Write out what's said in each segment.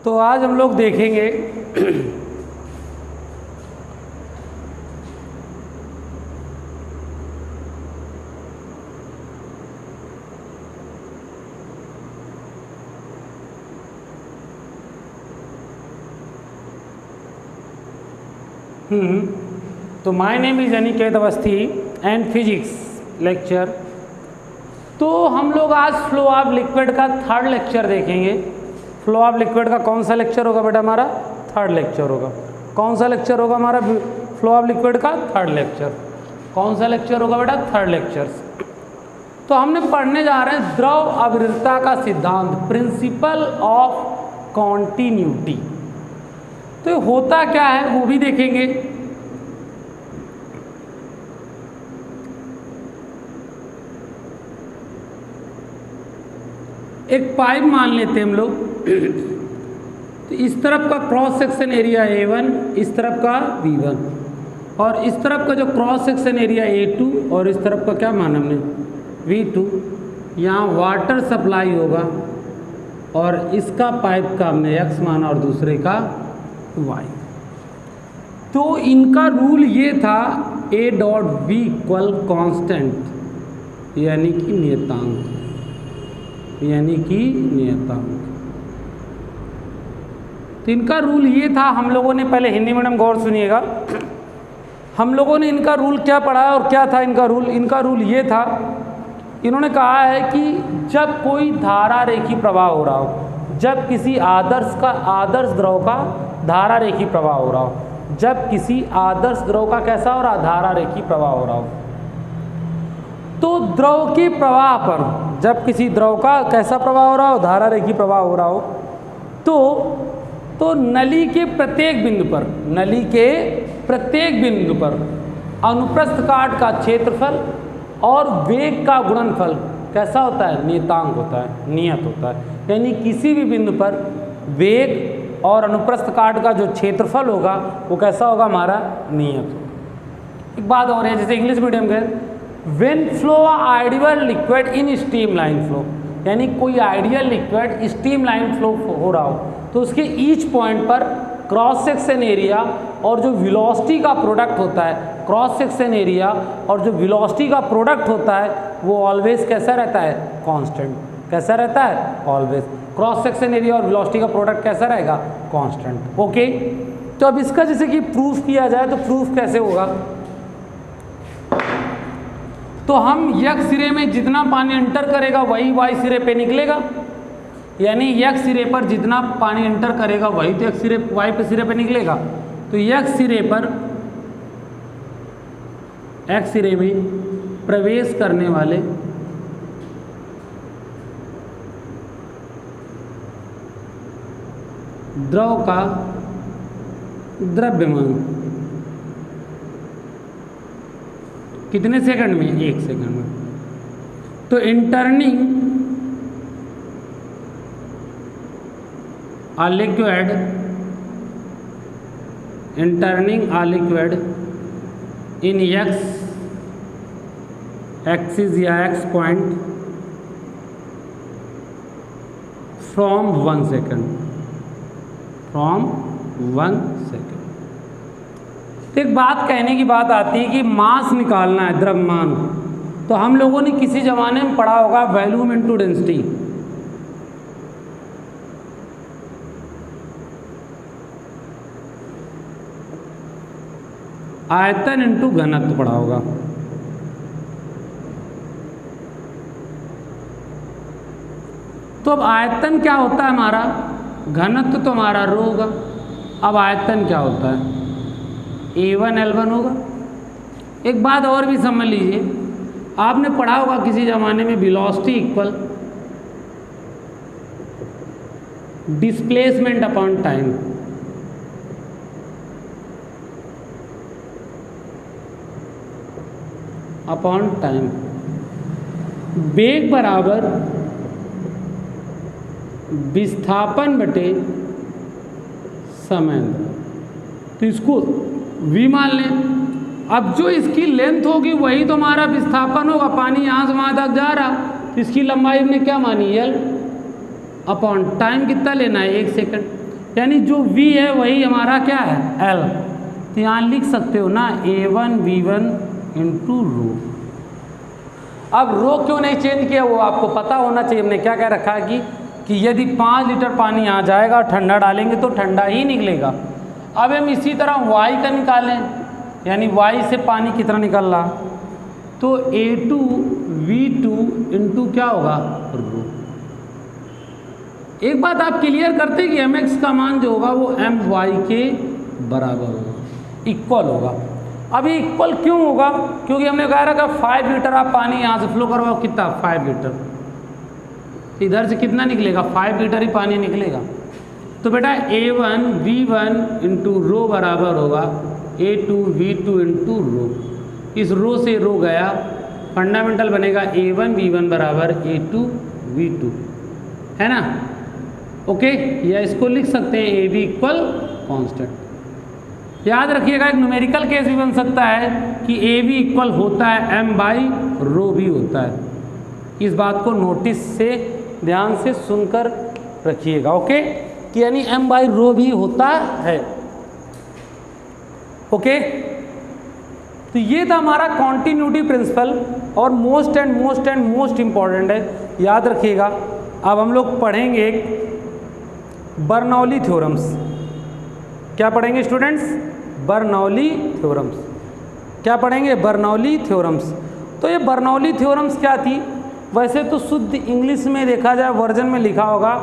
तो आज हम लोग देखेंगे तो my name is Aniket Awasthi and physics lecture. तो हम लोग आज फ्लो ऑफ लिक्विड का थर्ड लेक्चर देखेंगे। फ्लो ऑफ लिक्विड का कौन सा लेक्चर होगा बेटा? हमारा थर्ड लेक्चर होगा। कौन सा लेक्चर होगा हमारा? फ्लो ऑफ लिक्विड का थर्ड लेक्चर। कौन सा लेक्चर होगा बेटा? Third lecture. तो हमने पढ़ने जा रहे हैं द्रव अविरलता का सिद्धांत, प्रिंसिपल ऑफ कॉन्टिन्यूटी। तो ये होता क्या है वो भी देखेंगे। एक पाइप मान लेते हैं हम लोग। तो इस तरफ का क्रॉस सेक्शन एरिया A1, इस तरफ का V1 और इस तरफ का जो क्रॉस सेक्शन एरिया A2 और इस तरफ का क्या माना हमने? V2। यहाँ वाटर सप्लाई होगा और इसका पाइप का हमने X माना और दूसरे का Y। तो इनका रूल ये था A.V इक्वल कांस्टेंट, यानी कि नियतांक, तो इनका रूल ये था। हम लोगों ने पहले हिंदी मीडियम, गौर सुनिएगा, हम लोगों ने इनका रूल क्या पढ़ा है और क्या था इनका रूल? इनका रूल ये था, इन्होंने कहा है कि जब कोई धारा रेखी प्रवाह हो रहा हो, जब किसी आदर्श द्रव का धारा रेखी प्रवाह हो रहा हो, जब किसी आदर्श द्रव का कैसा हो रहा? धारा रेखी प्रवाह हो रहा हो, तो द्रव के प्रवाह पर, जब किसी द्रव का कैसा प्रवाह हो रहा हो? धारा रेखी प्रवाह हो रहा हो, तो नली के प्रत्येक बिंदु पर अनुप्रस्थ काट का क्षेत्रफल और वेग का गुणनफल कैसा होता है? नियतांक होता है, नियत होता है। यानी किसी भी बिंदु पर वेग और अनुप्रस्थ काट का जो क्षेत्रफल होगा वो कैसा होगा? हमारा नियत होगा। एक बात और है, जैसे इंग्लिश मीडियम के when flow ideal liquid in stream line flow, यानी कोई ideal liquid stream line flow हो रहा हो तो उसके ईच पॉइंट पर क्रॉस सेक्शन एरिया और जो वेलोसिटी का प्रोडक्ट होता है, क्रॉस सेक्शन एरिया और जो वेलोसिटी का प्रोडक्ट होता है वो ऑलवेज कैसा रहता है? कांस्टेंट। कैसा रहता है? ऑलवेज। क्रॉस सेक्शन एरिया और वेलोसिटी का प्रोडक्ट कैसा रहेगा? कांस्टेंट। ओके, तो अब इसका जैसे कि प्रूफ किया जाए तो प्रूफ कैसे होगा? तो हम x सिरे में जितना पानी एंटर करेगा वही y सिरे पे निकलेगा, यानी x सिरे पर जितना पानी एंटर करेगा वही तो x सिरे y पे सिरे पे निकलेगा। तो x सिरे में प्रवेश करने वाले द्रव का द्रव्यमान कितने सेकंड में? 1 सेकंड में। तो interning a liquid in x axis या x point from 1 second। तो एक बात कहने की बात आती है कि मास निकालना है, द्रव्यमान। तो हम लोगों ने किसी जमाने में पढ़ा होगा वॉल्यूम इनटू डेंसिटी। आयतन इंटू घनत्व पढ़ा होगा। तो अब आयतन क्या होता है हमारा? घनत्व तो हमारा रो होगा। अब आयतन क्या होता है? A1 L1 होगा। एक बात और भी समझ लीजिए, आपने पढ़ा होगा किसी ज़माने में velocity equal displacement upon time. वेग बराबर विस्थापन बटे समय। तो इसको v मान लें। अब जो इसकी लेंथ होगी वही तो हमारा विस्थापन होगा। पानी यहाँ से वहाँ तक जा रहा, तो इसकी लंबाई हमने क्या मानी? L अपॉन टाइम कितना लेना है? 1 सेकंड। यानी जो v है वही हमारा क्या है l। तो यहाँ लिख सकते हो ना A1 V1 इंटू रो। अब रो क्यों नहीं चेंज किया वो आपको पता होना चाहिए। हमने क्या कह रखा है कि यदि 5 लीटर पानी आ जाएगा और ठंडा डालेंगे तो ठंडा ही निकलेगा। अब हम इसी तरह y का निकालें, यानी y से पानी कितना निकल रहा, तो A2 V2 इंटू क्या होगा रो। एक बात आप क्लियर करते हैं कि mx का मान जो होगा वो my के बराबर होगा, इक्वल होगा। अब ये इक्वल क्यों होगा, क्योंकि हमने कहा रहा कि 5 लीटर आप पानी यहाँ से फ्लो करवाओ, कितना 5 लीटर, इधर से कितना निकलेगा 5 लीटर ही पानी निकलेगा। तो बेटा A1 V1 इंटू रो बराबर होगा A2 V2 इंटू रो। इस रो से रो गया, फंडामेंटल बनेगा A1 V1 बराबर A2 V2, है ना। ओके, या इसको लिख सकते हैं AB इक्वल कॉन्स्टेंट। याद रखिएगा एक न्यूमेरिकल केस भी बन सकता है कि AB इक्वल होता है m बाई रो भी होता है। इस बात को नोटिस से ध्यान से सुनकर रखिएगा, ओके, कि यानी m बाई रो भी होता है। ओके, तो ये था हमारा कॉन्टिन्यूटी प्रिंसिपल और मोस्ट इंपॉर्टेंट है, याद रखिएगा। अब हम लोग पढ़ेंगे बर्नौली थ्योरम्स। क्या पढ़ेंगे स्टूडेंट्स, बर्नौली थ्योरम्स। क्या पढ़ेंगे, बर्नौली थ्योरम्स। तो ये बर्नौली थ्योरम्स क्या थी, वैसे तो शुद्ध इंग्लिश में देखा जाए वर्जन में लिखा होगा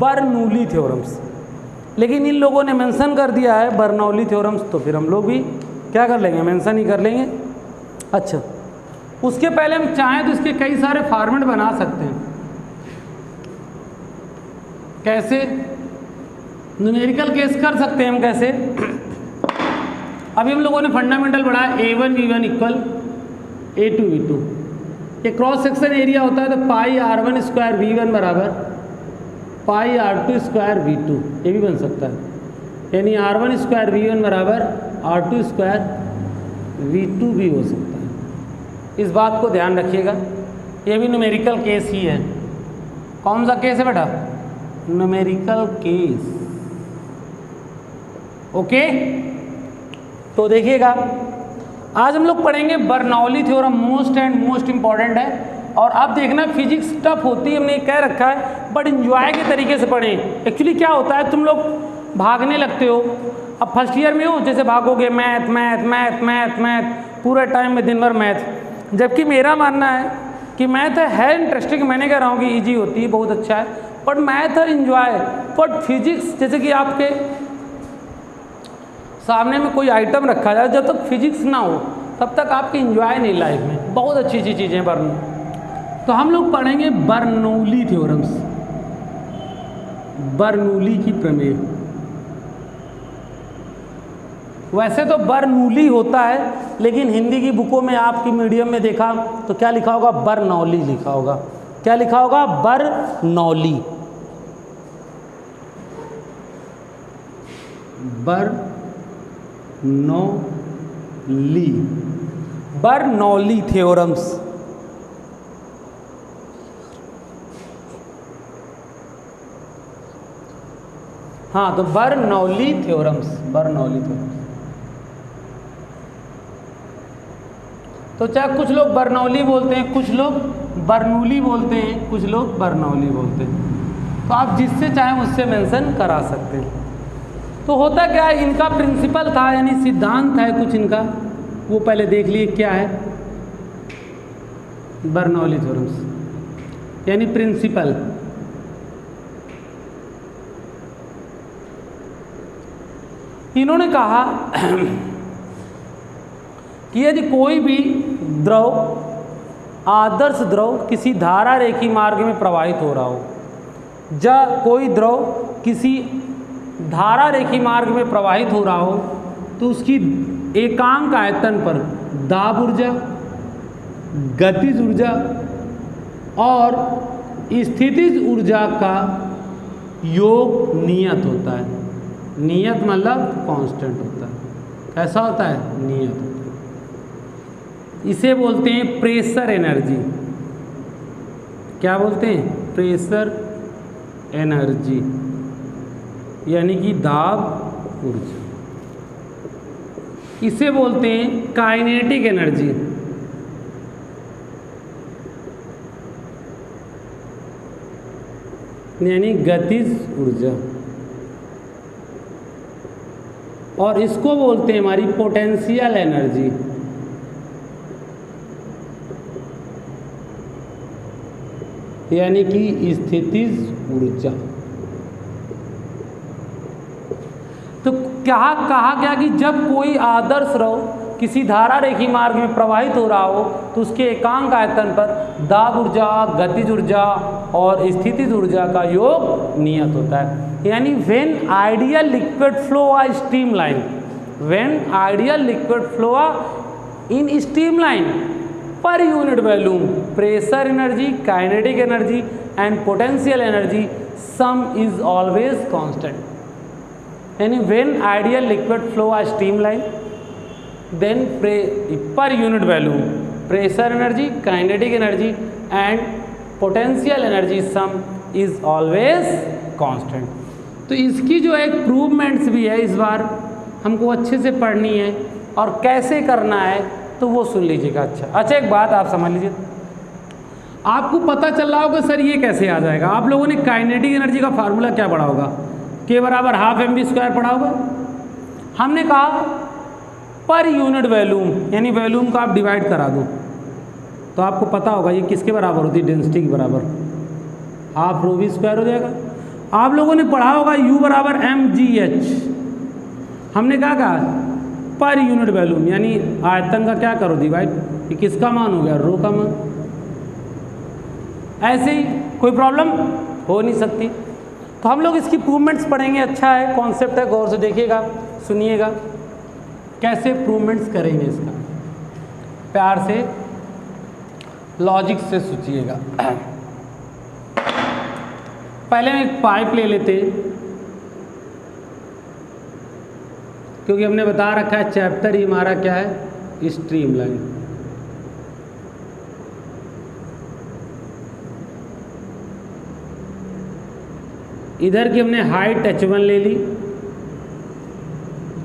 बर्नौली थ्योरम्स, लेकिन इन लोगों ने मेंशन कर दिया है बर्नौली थ्योरम्स, तो फिर हम लोग भी क्या कर लेंगे, मेंशन ही कर लेंगे। अच्छा, उसके पहले हम चाहें तो इसके कई सारे फॉर्मेट बना सकते हैं। कैसे, न्यूमेरिकल केस कर सकते हैं हम कैसे। अभी हम लोगों ने फंडामेंटल पढ़ा A1 V1 equal A2 V2। ये क्रॉस सेक्शन एरिया होता है तो पाई R1 स्क्वायर V1 बराबर पाई R2 स्क्वायर V2, ये भी बन सकता है। यानी R1 स्क्वायर V1 बराबर R2 स्क्वायर V2 भी हो सकता है। इस बात को ध्यान रखिएगा, ये भी न्यूमेरिकल केस ही है। कौन सा केस है बेटा, न्यूमेरिकल केस। ओके, तो देखिएगा आज हम लोग पढ़ेंगे बर्नौली थ्योरम, मोस्ट इंपॉर्टेंट है। और अब देखना फिजिक्स टफ होती है, हमने कह रखा है, बट इंजॉय के तरीके से पढ़ें। एक्चुअली क्या होता है, तुम लोग भागने लगते हो। अब फर्स्ट ईयर में हो, जैसे भागोगे math math math math math पूरे टाइम में दिन भर मैथ, जबकि मेरा मानना है कि मैथ है इंटरेस्टिंग। मैंने कह रहा हूँ कि ईजी होती है, बहुत अच्छा है, बट मैथ है इंजॉय। बट फिजिक्स जैसे कि आपके सामने में कोई आइटम रखा जाए, जब तक फिजिक्स ना हो तब तक आपकी इंजॉय नहीं लाइफ में। बहुत अच्छी अच्छी चीज़ें बर्न। तो हम लोग पढ़ेंगे बर्नौली थ्योरम्स, बर्नौली की प्रमेय। वैसे तो बर्नौली होता है, लेकिन हिंदी की बुकों में आपकी मीडियम में देखा तो क्या लिखा होगा, बर्नौली लिखा होगा। क्या लिखा होगा, बर्नौली। Bernoulli theorems. हाँ, तो बर्नौली थ्योरम्स। तो चाहे कुछ लोग बर्नौली बोलते हैं, कुछ लोग बर्नौली बोलते हैं, कुछ लोग बर्नौली बोलते हैं। तो आप जिससे चाहें उससे मेंशन करा सकते हैं। तो होता क्या है, इनका प्रिंसिपल था, यानी सिद्धांत है कुछ इनका, वो पहले देख लिए क्या है। बर्नौली थ्योरम्स यानी प्रिंसिपल। इन्होंने कहा कि यदि कोई भी द्रव, आदर्श द्रव किसी धारा रेखी मार्ग में प्रवाहित हो रहा हो, या कोई द्रव किसी धारा रेखी मार्ग में प्रवाहित हो रहा हो, तो उसकी एकांक आयतन पर दाब ऊर्जा, गतिज ऊर्जा और स्थितिज ऊर्जा का योग नियत होता है। नियत मतलब कांस्टेंट होता है। कैसा होता है, नियत होता है। इसे बोलते हैं प्रेशर एनर्जी। क्या बोलते हैं, प्रेशर एनर्जी। यानी कि दाब ऊर्जा। इसे बोलते हैं काइनेटिक एनर्जी। यानी गतिज ऊर्जा। और इसको बोलते हैं हमारी पोटेंशियल एनर्जी। यानी कि स्थितिज ऊर्जा। तो क्या कहा गया कि जब कोई आदर्श रहो किसी धारा रेखी मार्ग में प्रवाहित हो रहा हो तो उसके एकांक आयतन पर दाब ऊर्जा, गतिज ऊर्जा और स्थितिज ऊर्जा का योग नियत होता है। यानी व्हेन आइडियल लिक्विड फ्लो आ streamline, when ideal liquid flow आ इन स्ट्रीमलाइन पर unit volume pressure energy, kinetic energy and potential energy sum is always constant. यानी व्हेन आइडियल लिक्विड फ्लो आ streamline then per unit value pressure energy, kinetic energy and potential energy sum is always constant। तो इसकी जो एक प्रूवमेंट्स भी है इस बार हमको अच्छे से पढ़नी है और कैसे करना है तो वो सुन लीजिएगा। अच्छा एक बात आप समझ लीजिए, आपको पता चल रहा होगा सर ये कैसे आ जाएगा। आप लोगों ने काइनेटिक एनर्जी का फार्मूला क्या पढ़ा होगा, K बराबर हाफ mv² पढ़ा होगा। हमने कहा पर यूनिट वॉल्यूम, यानी वॉल्यूम को आप डिवाइड करा दो तो आपको पता होगा ये किसके बराबर होती है, डेंसिटी के बराबर, हाफ रो v² हो जाएगा। आप लोगों ने पढ़ा होगा U बराबर mgh। हमने क्या कहा पर यूनिट वॉल्यूम, यानी आयतन का क्या करो डिवाइड, ये किसका मान हो गया, रो का मान। ऐसे ही कोई प्रॉब्लम हो नहीं सकती। तो हम लोग इसकी प्रूवमेंट्स पढ़ेंगे। अच्छा है, कॉन्सेप्ट है, गौर से देखिएगा, सुनिएगा कैसे प्रूवमेंट्स करेंगे इसका, प्यार से लॉजिक से सोचिएगा। पहले हम एक पाइप ले लेते, क्योंकि हमने बता रखा है चैप्टर ही हमारा क्या है, स्ट्रीमलाइन। इधर की हमने हाइट h1 ले ली,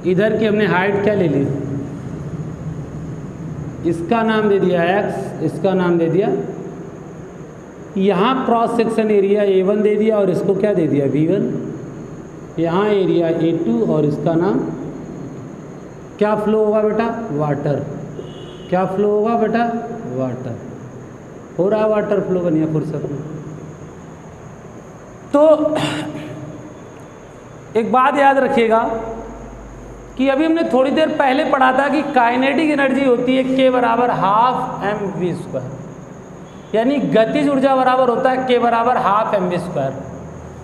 इधर की हमने हाइट क्या ले ली, इसका नाम दे दिया x, इसका नाम दे दिया, यहाँ क्रॉस सेक्शन एरिया A1 दे दिया और इसको क्या दे दिया V1, यहाँ एरिया A2 और इसका नाम क्या फ्लो होगा बेटा, वाटर। क्या फ्लो होगा बेटा, वाटर। हो रहा है वाटर फ्लो बनिया फुर्सत में। तो एक बात याद रखिएगा कि अभी हमने थोड़ी देर पहले पढ़ा था कि काइनेटिक एनर्जी होती है K बराबर हाफ mv², यानी गतिज ऊर्जा बराबर होता है K बराबर हाफ mv²।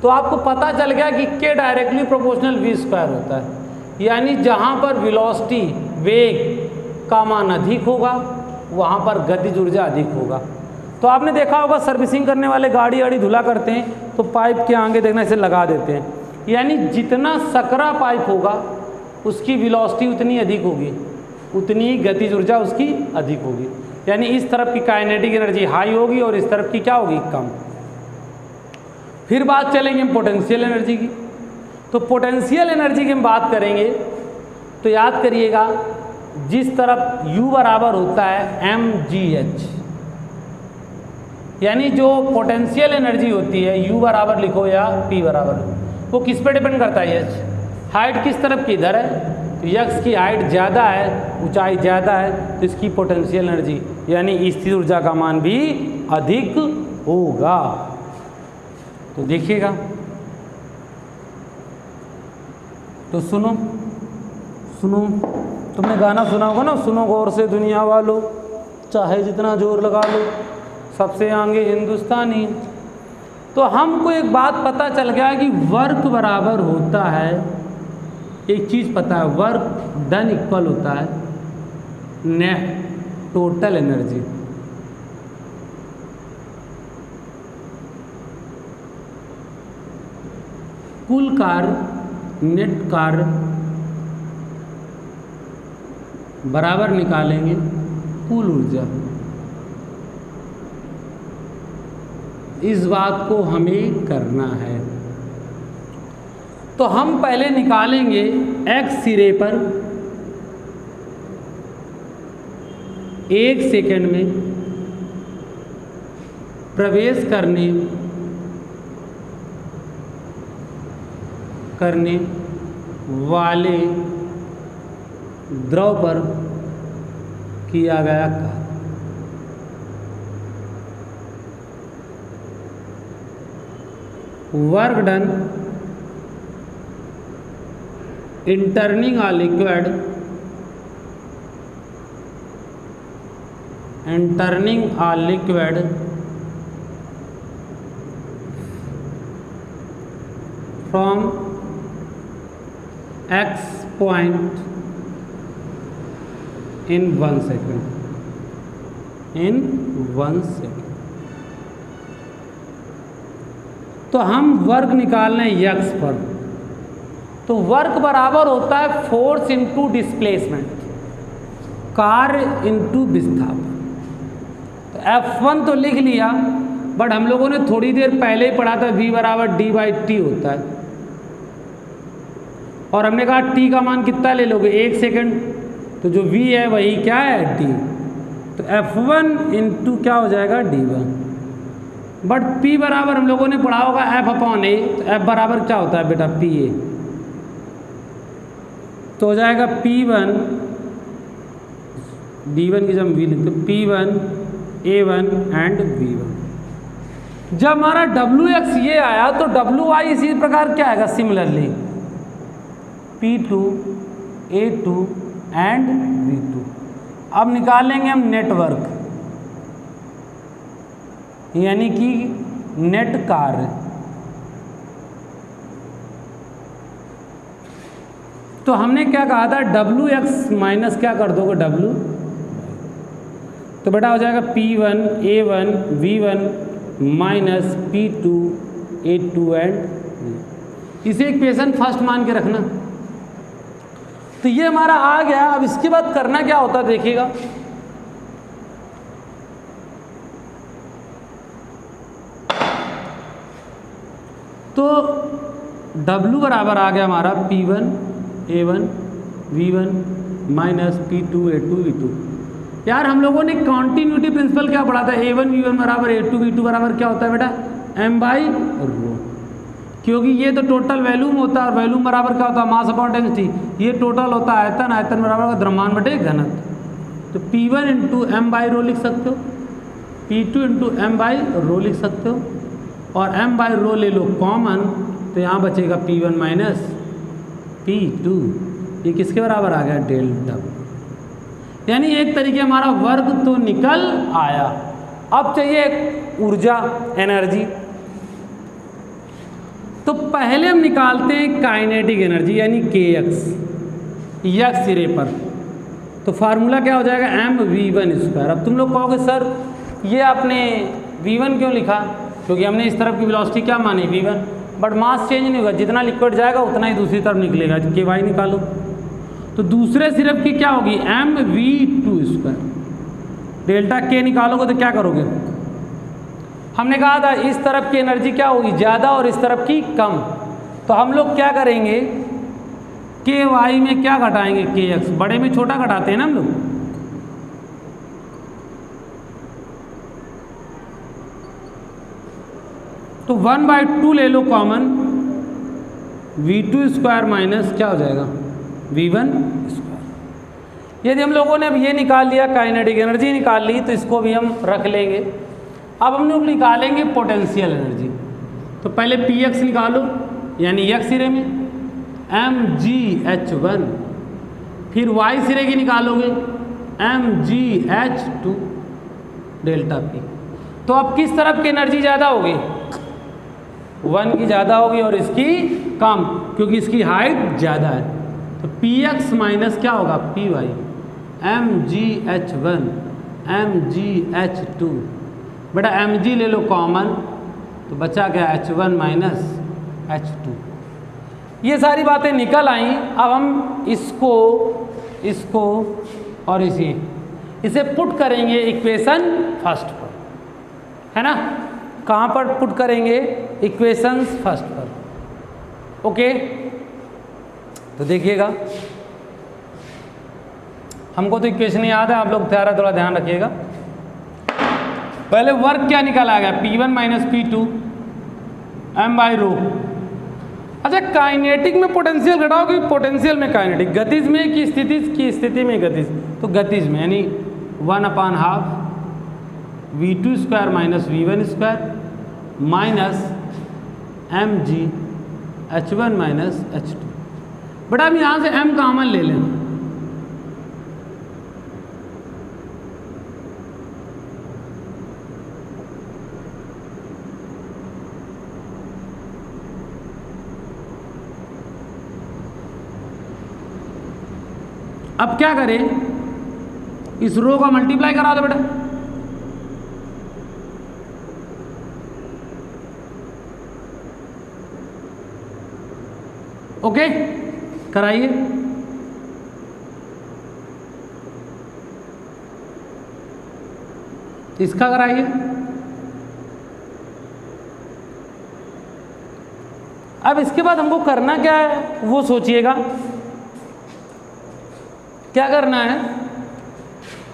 तो आपको पता चल गया कि K डायरेक्टली प्रोपोर्शनल v² होता है, यानी जहाँ पर वेलोसिटी वेग का मान अधिक होगा वहाँ पर गतिज ऊर्जा अधिक होगा। तो आपने देखा होगा सर्विसिंग करने वाले गाड़ी वाड़ी धुला करते हैं तो पाइप के आगे देखना इसे लगा देते हैं, यानी जितना सकरा पाइप होगा उसकी वेलोसिटी उतनी अधिक होगी, उतनी ही गतिज ऊर्जा उसकी अधिक होगी। यानी इस तरफ की काइनेटिक एनर्जी हाई होगी और इस तरफ की क्या होगी, कम। फिर बात चलेंगे हम पोटेंशियल एनर्जी की। तो पोटेंशियल एनर्जी की हम बात करेंगे तो याद करिएगा जिस तरफ U बराबर होता है mgh, यानी जो पोटेंशियल एनर्जी होती है U बराबर लिखो या P बराबर, वो किस पे डिपेंड करता है, h। हाइट किस तरफ की, इधर है, तो x की हाइट ज़्यादा है, ऊंचाई ज़्यादा है, तो इसकी पोटेंशियल एनर्जी यानी स्थिर ऊर्जा का मान भी अधिक होगा। तो देखिएगा, तो सुनो तुमने गाना सुना होगा ना, सुनो गौर से दुनिया वालों, चाहे जितना जोर लगा लो, सबसे आगे हिंदुस्तानी। तो हमको एक बात पता चल गया कि वर्क बराबर होता है, एक चीज़ पता है, वर्क डन इक्वल होता है नेट टोटल एनर्जी। कुल कार्य नेट कार्य बराबर निकालेंगे कुल ऊर्जा। इस बात को हमें करना है। तो हम पहले निकालेंगे x सिरे पर 1 सेकंड में प्रवेश करने वाले द्रव पर किया गया कार्य। Work done in turning a liquid from X point in 1 second. तो हम वर्क निकालना है x पर, तो वर्क बराबर होता है फोर्स इंटू डिस्प्लेसमेंट, कार्य इंटू विस्थापन। तो F1 तो लिख लिया, बट हम लोगों ने थोड़ी देर पहले ही पढ़ा था V बराबर d/t होता है, और हमने कहा t का मान कितना ले लोगे 1 सेकंड, तो जो V है वही क्या है d, तो F1 इंटू क्या हो जाएगा d1। बट P बराबर हम लोगों ने पढ़ा होगा F/A, तो F बराबर क्या होता है बेटा PA, तो हो जाएगा P1 D1 की जब V लिखते P1 A1 एंड V1। जब हमारा WX ये आया तो WY इसी प्रकार क्या आएगा, similarly P2 A2 and V2। अब निकालेंगे हम नेटवर्क, यानी कि नेट कार्य। तो हमने क्या कहा था, WX माइनस क्या कर दोगे W, तो बेटा हो जाएगा P1 A1 V1 minus P2 A2 and, इसे इक्वेशन फर्स्ट मान के रखना। तो ये हमारा आ गया। अब इसके बाद करना क्या होता है देखिएगा, तो W बराबर आ गया हमारा P1 A1 V1 minus P2 A2 V2। यार हम लोगों ने कॉन्टिन्यूटी प्रिंसिपल क्या पढ़ा था, A1 V1 बराबर A2 V2 बराबर क्या होता है बेटा m/ρ, क्योंकि ये तो टोटल वैल्यूम होता है और वैल्यूम बराबर क्या होता है मास अपॉन डेंसिटी, ये टोटल होता है आयतन, आयतन बराबर का द्रव्यमान बटे घनत्व। तो P1 इंटू m/ρ लिख सकते हो, P2 इंटू m/ρ लिख सकते हो, और m/ρ ले लो कॉमन, तो यहाँ बचेगा P1 माइनस P2, ये किसके बराबर आ गया डेल्टा। यानी एक तरीके हमारा वर्क तो निकल आया। अब चाहिए ऊर्जा, एनर्जी। तो पहले हम निकालते हैं काइनेटिक एनर्जी यानी kx, x सिरे पर। तो फार्मूला क्या हो जाएगा mv1²। अब तुम लोग कहोगे सर ये आपने v1 क्यों लिखा, क्योंकि हमने इस तरफ की वेलोसिटी क्या मानी v1, बट मास चेंज नहीं होगा, जितना लिक्विड जाएगा उतना ही दूसरी तरफ निकलेगा। ky निकालो, तो दूसरे सिर्फ की क्या होगी mv2²। डेल्टा k निकालोगे तो क्या करोगे, हमने कहा था इस तरफ की एनर्जी क्या होगी ज़्यादा और इस तरफ की कम, तो हम लोग क्या करेंगे ky में क्या घटाएंगे kx, बड़े में छोटा घटाते हैं ना हम लोग। तो 1/2 ले लो कॉमन, v2² माइनस क्या हो जाएगा v1²। यदि हम लोगों ने अब ये निकाल लिया, काइनेटिक एनर्जी निकाल ली, तो इसको भी हम रख लेंगे। अब हम लोग निकालेंगे पोटेंशियल एनर्जी। तो पहले Px निकालो, यानी x सिरे में mgh1, फिर y सिरे की निकालोगे mgh2 डेल्टा P। तो अब किस तरफ की एनर्जी ज़्यादा होगी, 1 की ज़्यादा होगी और इसकी कम, क्योंकि इसकी हाइट ज़्यादा है। तो Px माइनस क्या होगा Py, mgh1 mgh2, बेटा mg ले लो कॉमन, तो बचा क्या h1 माइनस h2। ये सारी बातें निकल आई। अब हम इसको और इसे पुट करेंगे इक्वेशन फर्स्ट पर, है ना। कहाँ पर पुट करेंगे, इक्वेशंस फर्स्ट पर। ओके, तो देखिएगा, हमको तो इक्वेशन याद है, आप लोग थोड़ा ध्यान रखिएगा। पहले वर्क क्या निकाला गया, P1 minus P2 m by rho. अच्छा, काइनेटिक में पोटेंशियल घटाओ कि पोटेंशियल में काइनेटिक, गतिज में कि स्थिति में गतिज, तो गतिज में, यानी 1/2 V2 square minus V1 square minus mg H1 minus H2। बेटा अब यहाँ से m कॉमन ले लें, अब क्या करें, इस रो का मल्टीप्लाई करा दो बेटा, ओके कराइए। इसका कराइए। अब इसके बाद हमको करना क्या है वो सोचिएगा। क्या करना है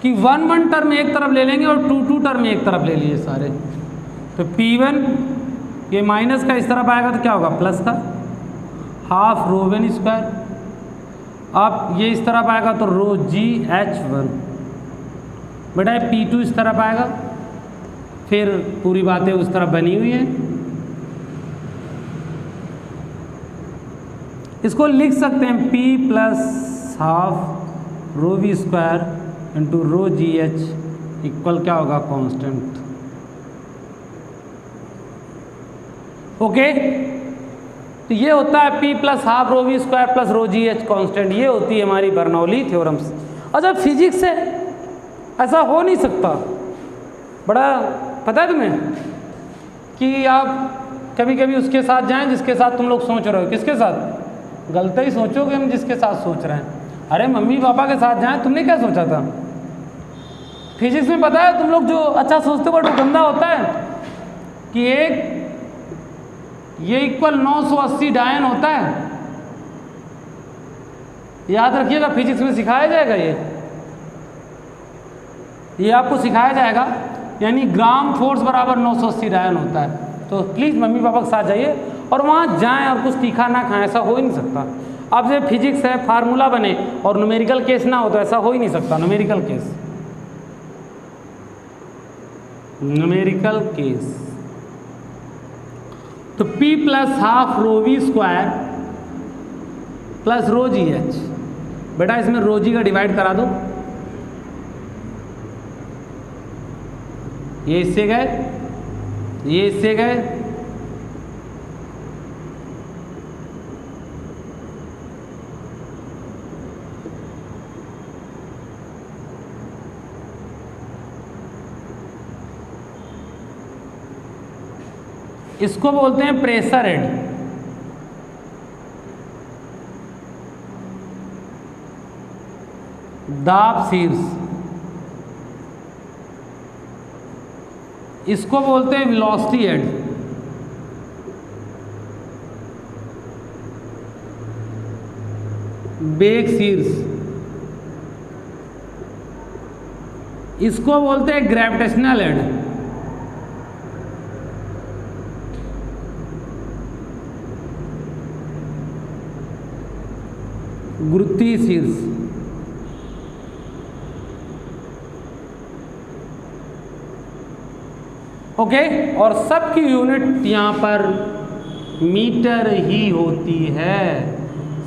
कि 1 टर्म एक तरफ ले लेंगे और 2 टर्म एक तरफ ले लीजिए सारे। तो P1 ये माइनस का इस तरफ आएगा तो क्या होगा, प्लस का, हाफ रो वन स्क्वायर। अब ये इस तरफ आएगा तो रो जी H1। बेटा P2 इस तरफ आएगा, फिर पूरी बातें उस तरफ बनी हुई हैं। इसको लिख सकते हैं P plus half rho v square into rho g h equal क्या होगा, कांस्टेंट। ओके, तो ये होता है P plus half rho v square plus rho g h constant. ये होती है हमारी बर्नौली थ्योरम्स। अच्छा, फिजिक्स से ऐसा हो नहीं सकता। बड़ा पता है तुम्हें कि आप कभी कभी उसके साथ जाएं जिसके साथ तुम लोग सोच रहे हो। किसके साथ? गलत ही सोचोगे हम जिसके साथ सोच रहे हैं। अरे मम्मी पापा के साथ जाएं, तुमने क्या सोचा था? फिजिक्स में पता है तुम लोग जो अच्छा सोचते हो वो गंदा होता है कि एक ये इक्वल 980 डायन होता है। याद रखिएगा, फिजिक्स में सिखाया जाएगा ये आपको सिखाया जाएगा, यानी ग्राम फोर्स बराबर 980 डायन होता है। तो प्लीज़ मम्मी पापा के साथ जाइए और वहाँ जाएं और कुछ तीखा ना खाएं, ऐसा हो ही नहीं सकता। अब जब फिजिक्स है, फार्मूला बने और न्यूमेरिकल केस ना हो तो ऐसा हो ही नहीं सकता। न्यूमेरिकल केस तो P plus half rho v square plus rho g h. बेटा इसमें रो जी का डिवाइड करा दो, ये इससे गए, ये इससे गए, इसको बोलते हैं प्रेशर हेड। दाब शीर्ष, इसको बोलते हैं वेलोसिटी हेड। बेग शीर्ष, इसको बोलते हैं ग्रेविटेशनल हेड। गुरुत्वीय शीर्ष। ओके, और सबकी यूनिट यहाँ पर मीटर ही होती है।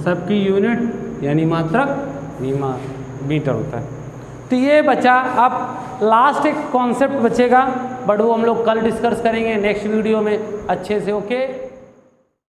सबकी यूनिट यानी मात्रक मीटर होता है। तो ये बचा। अब लास्ट एक कॉन्सेप्ट बचेगा, बट वो हम लोग कल डिस्कस करेंगे नेक्स्ट वीडियो में अच्छे से। ओके।